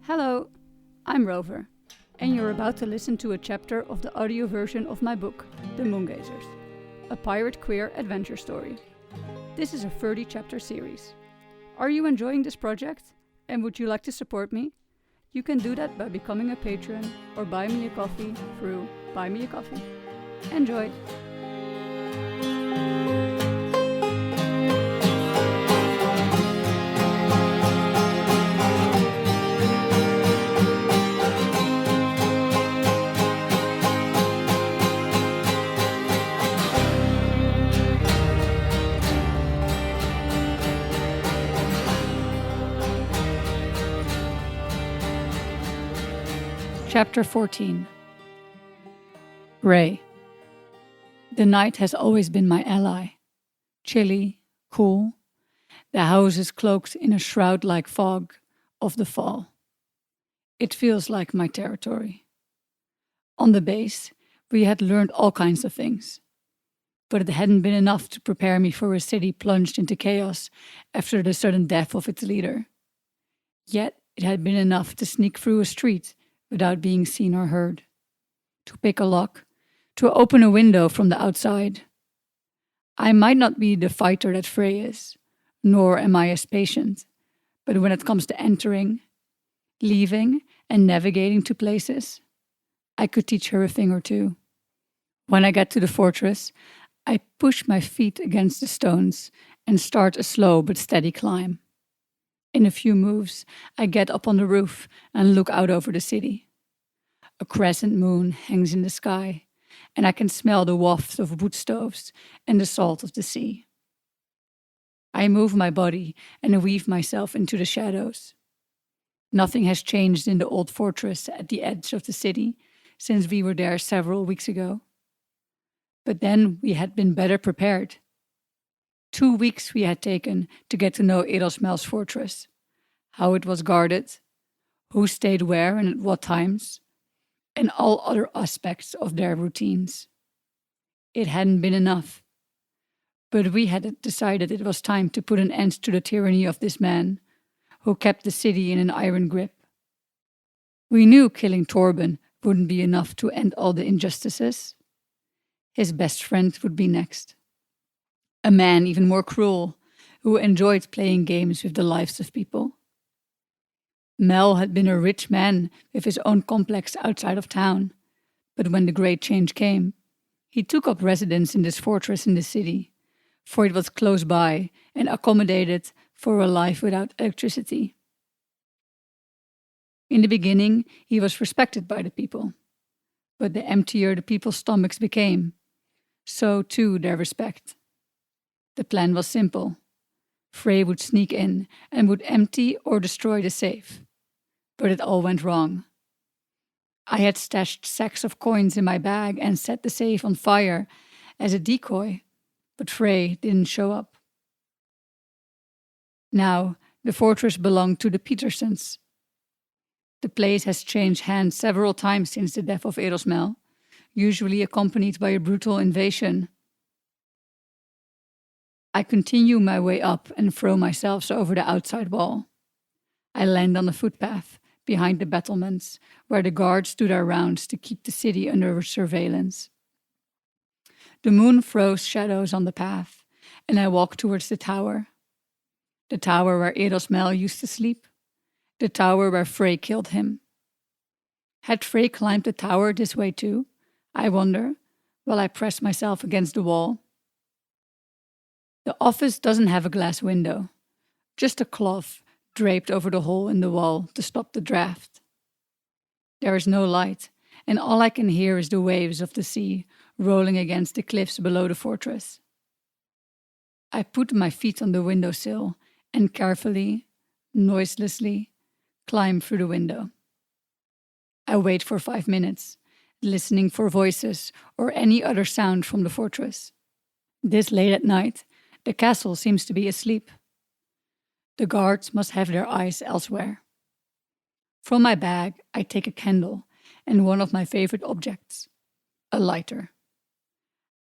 Hello, I'm Rover, and you're about to listen to a chapter of the audio version of my book, The Moongazers, a pirate queer adventure story. This is a 30-chapter series. Are you enjoying this project, and would you like to support me? You can do that by becoming a patron or buy me a coffee through Buy Me a Coffee. Enjoy! Chapter 14. Frey. The night has always been my ally. Chilly, cool, the house is cloaked in a shroud-like fog of the fall. It feels like my territory. On the base, we had learned all kinds of things, but it hadn't been enough to prepare me for a city plunged into chaos after the sudden death of its leader. Yet it had been enough to sneak through a street without being seen or heard, to pick a lock, to open a window from the outside. I might not be the fighter that Frey is, nor am I as patient, but when it comes to entering, leaving, and navigating to places, I could teach her a thing or two. When I get to the fortress, I push my feet against the stones and start a slow but steady climb. In a few moves, I get up on the roof and look out over the city. A crescent moon hangs in the sky, and I can smell the wafts of wood stoves and the salt of the sea. I move my body and weave myself into the shadows. Nothing has changed in the old fortress at the edge of the city since we were there several weeks ago. But then we had been better prepared. 2 weeks we had taken to get to know Edelsmel's fortress, how it was guarded, who stayed where and at what times, and all other aspects of their routines. It hadn't been enough, but we had decided it was time to put an end to the tyranny of this man, who kept the city in an iron grip. We knew killing Torben wouldn't be enough to end all the injustices. His best friend would be next. A man even more cruel, who enjoyed playing games with the lives of people. Mel had been a rich man with his own complex outside of town, but when the great change came, he took up residence in this fortress in the city, for it was close by and accommodated for a life without electricity. In the beginning, he was respected by the people, but the emptier the people's stomachs became, so too their respect. The plan was simple. Frey would sneak in and would empty or destroy the safe. But it all went wrong. I had stashed sacks of coins in my bag and set the safe on fire as a decoy, but Frey didn't show up. Now, the fortress belonged to the Petersons. The place has changed hands several times since the death of Edelsmel, usually accompanied by a brutal invasion. I continue my way up and throw myself over the outside wall. I land on the footpath behind the battlements, where the guards do their rounds to keep the city under surveillance. The moon throws shadows on the path, and I walk towards the tower where Edelsmel used to sleep, the tower where Frey killed him. Had Frey climbed the tower this way too, I wonder, while I press myself against the wall? The office doesn't have a glass window, just a cloth draped over the hole in the wall to stop the draft. There is no light, and all I can hear is the waves of the sea rolling against the cliffs below the fortress. I put my feet on the windowsill and carefully, noiselessly, climb through the window. I wait for 5 minutes, listening for voices or any other sound from the fortress. This late at night, the castle seems to be asleep. The guards must have their eyes elsewhere. From my bag, I take a candle and one of my favorite objects, a lighter.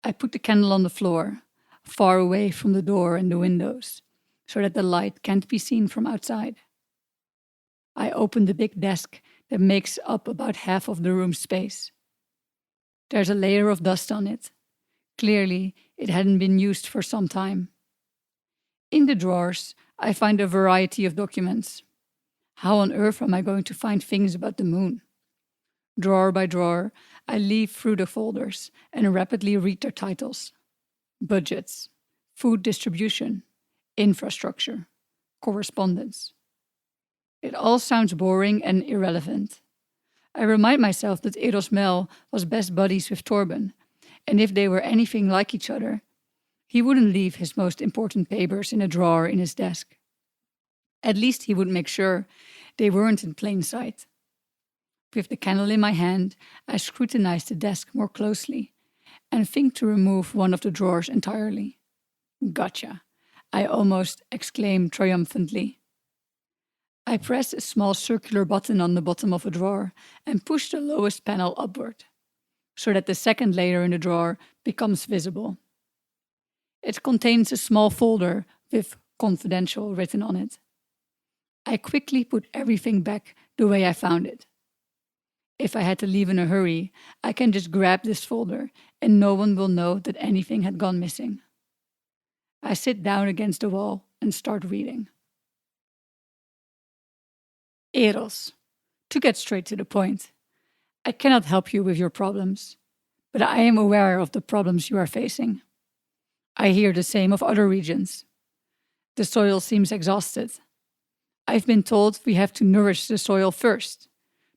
I put the candle on the floor, far away from the door and the windows, so that the light can't be seen from outside. I open the big desk that makes up about half of the room's space. There's a layer of dust on it. Clearly, it hadn't been used for some time. In the drawers, I find a variety of documents. How on earth am I going to find things about the moon? Drawer by drawer, I leaf through the folders and rapidly read their titles. Budgets, food distribution, infrastructure, correspondence. It all sounds boring and irrelevant. I remind myself that Eros Mel was best buddies with Torben, and if they were anything like each other, he wouldn't leave his most important papers in a drawer in his desk. At least he would make sure they weren't in plain sight. With the candle in my hand, I scrutinize the desk more closely and think to remove one of the drawers entirely. Gotcha, I almost exclaim triumphantly. I press a small circular button on the bottom of a drawer and push the lowest panel upward, so that the second layer in the drawer becomes visible. It contains a small folder with confidential written on it. I quickly put everything back the way I found it. If I had to leave in a hurry, I can just grab this folder and no one will know that anything had gone missing. I sit down against the wall and start reading. Eros. To get straight to the point, I cannot help you with your problems, but I am aware of the problems you are facing. I hear the same of other regions. The soil seems exhausted. I've been told we have to nourish the soil first,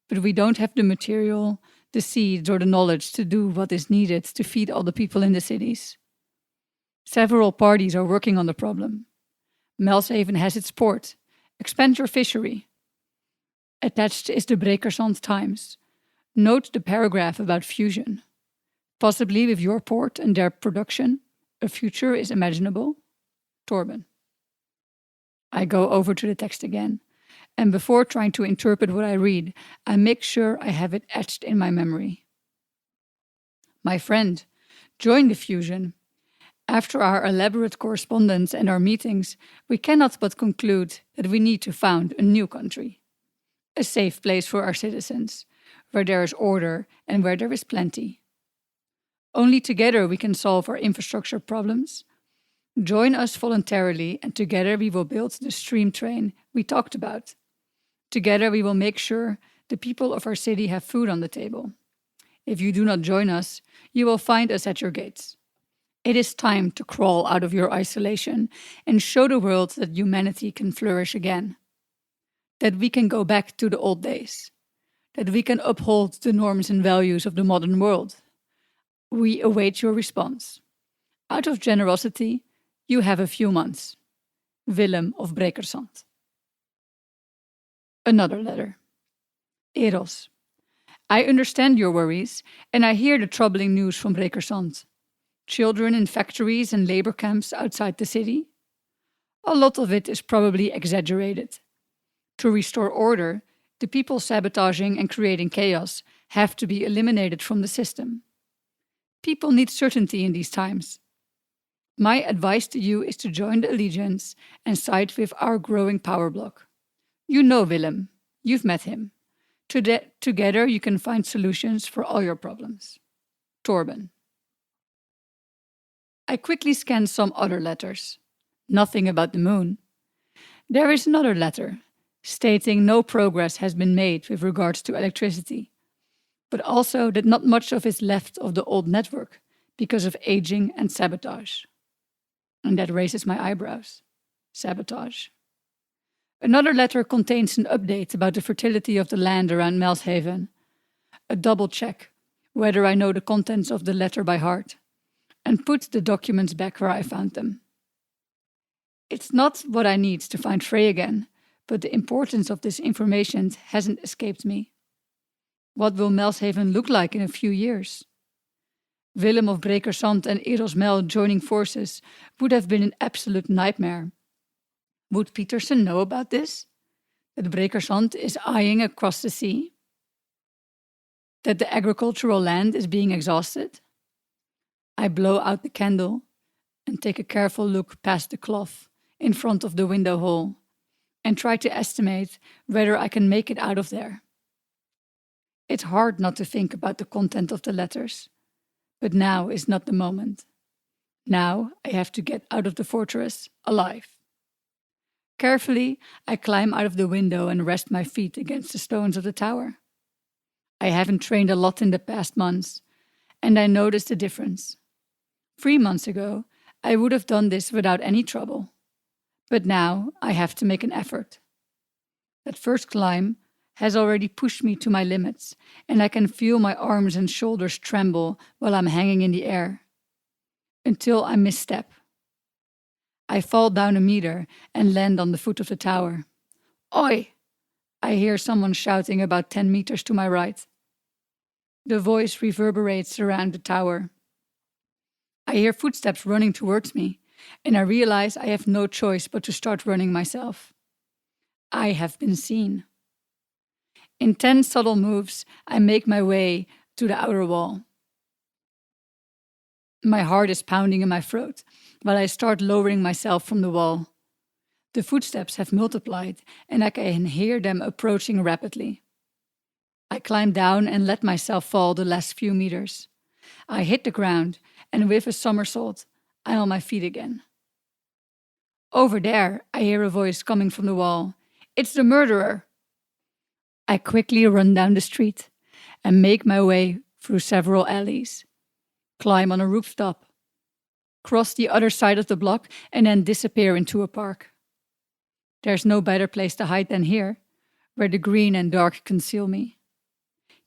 but we don't have the material, the seeds, or the knowledge to do what is needed to feed all the people in the cities. Several parties are working on the problem. Melshaven has its port. Expand your fishery. Attached is the Brekersand Times. Note the paragraph about fusion. Possibly with your port and their production, a future is imaginable. Torben. I go over to the text again, and before trying to interpret what I read, I make sure I have it etched in my memory. My friend, join the fusion. After our elaborate correspondence and our meetings, we cannot but conclude that we need to found a new country. A safe place for our citizens, where there is order and where there is plenty. Only together we can solve our infrastructure problems. Join us voluntarily and together we will build the stream train we talked about. Together we will make sure the people of our city have food on the table. If you do not join us, you will find us at your gates. It is time to crawl out of your isolation and show the world that humanity can flourish again. That we can go back to the old days. That we can uphold the norms and values of the modern world. We await your response. Out of generosity, you have a few months. Willem of Brekersand. Another letter. Eros. I understand your worries, and I hear the troubling news from Brekersand. Children in factories and labor camps outside the city. A lot of it is probably exaggerated. To restore order, the people sabotaging and creating chaos have to be eliminated from the system. People need certainty in these times. My advice to you is to join the allegiance and side with our growing power bloc. You know Willem. You've met him. Together you can find solutions for all your problems. Torben. I quickly scan some other letters. Nothing about the moon. There is another letter, stating no progress has been made with regards to electricity, but also that not much of is left of the old network because of aging and sabotage. And that raises my eyebrows. Sabotage. Another letter contains an update about the fertility of the land around Melshaven. A double check whether I know the contents of the letter by heart, and put the documents back where I found them. It's not what I need to find Frey again, but the importance of this information hasn't escaped me. What will Melshaven look like in a few years? Willem of Brekersand and Eros Mel joining forces would have been an absolute nightmare. Would Peterson know about this? That Brekersand is eyeing across the sea? That the agricultural land is being exhausted? I blow out the candle and take a careful look past the cloth in front of the window hole and try to estimate whether I can make it out of there. It's hard not to think about the content of the letters, but now is not the moment. Now I have to get out of the fortress alive. Carefully, I climb out of the window and rest my feet against the stones of the tower. I haven't trained a lot in the past months, and I noticed a difference. 3 months ago, I would have done this without any trouble. But now I have to make an effort. That first climb has already pushed me to my limits, and I can feel my arms and shoulders tremble while I'm hanging in the air. Until I misstep. I fall down a meter and land on the foot of the tower. Oi! I hear someone shouting about 10 meters to my right. The voice reverberates around the tower. I hear footsteps running towards me, and I realize I have no choice but to start running myself. I have been seen. In 10 subtle moves, I make my way to the outer wall. My heart is pounding in my throat while I start lowering myself from the wall. The footsteps have multiplied, and I can hear them approaching rapidly. I climb down and let myself fall the last few meters. I hit the ground, and with a somersault, I'm on my feet again. Over there, I hear a voice coming from the wall. It's the murderer! I quickly run down the street and make my way through several alleys, climb on a rooftop, cross the other side of the block, and then disappear into a park. There's no better place to hide than here, where the green and dark conceal me.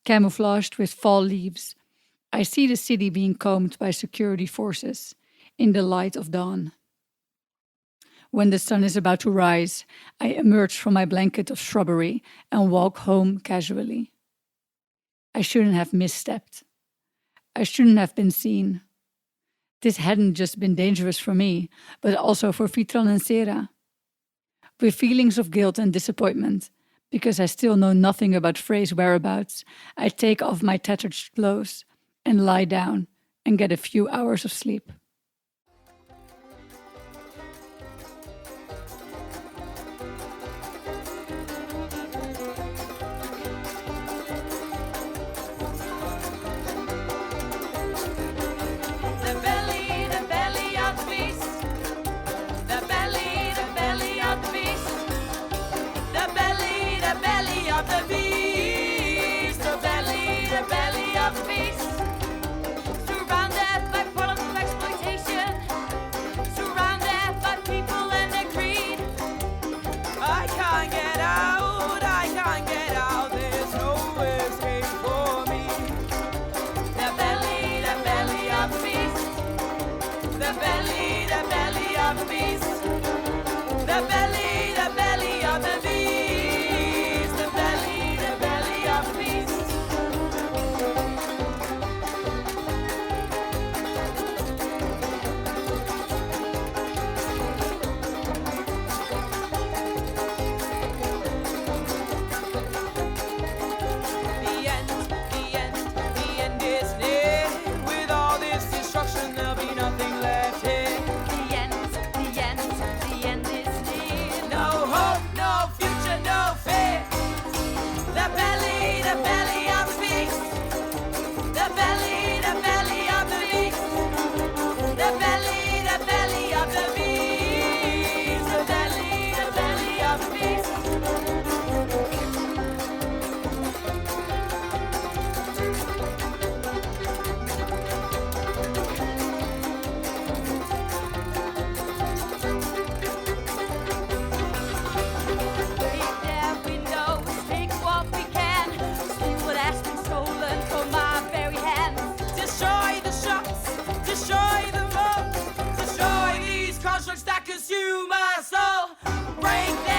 Camouflaged with fall leaves, I see the city being combed by security forces in the light of dawn. When the sun is about to rise, I emerge from my blanket of shrubbery and walk home casually. I shouldn't have misstepped. I shouldn't have been seen. This hadn't just been dangerous for me, but also for Vitran and Sera. With feelings of guilt and disappointment, because I still know nothing about Frey's whereabouts, I take off my tattered clothes and lie down and get a few hours of sleep. That consume my soul. Break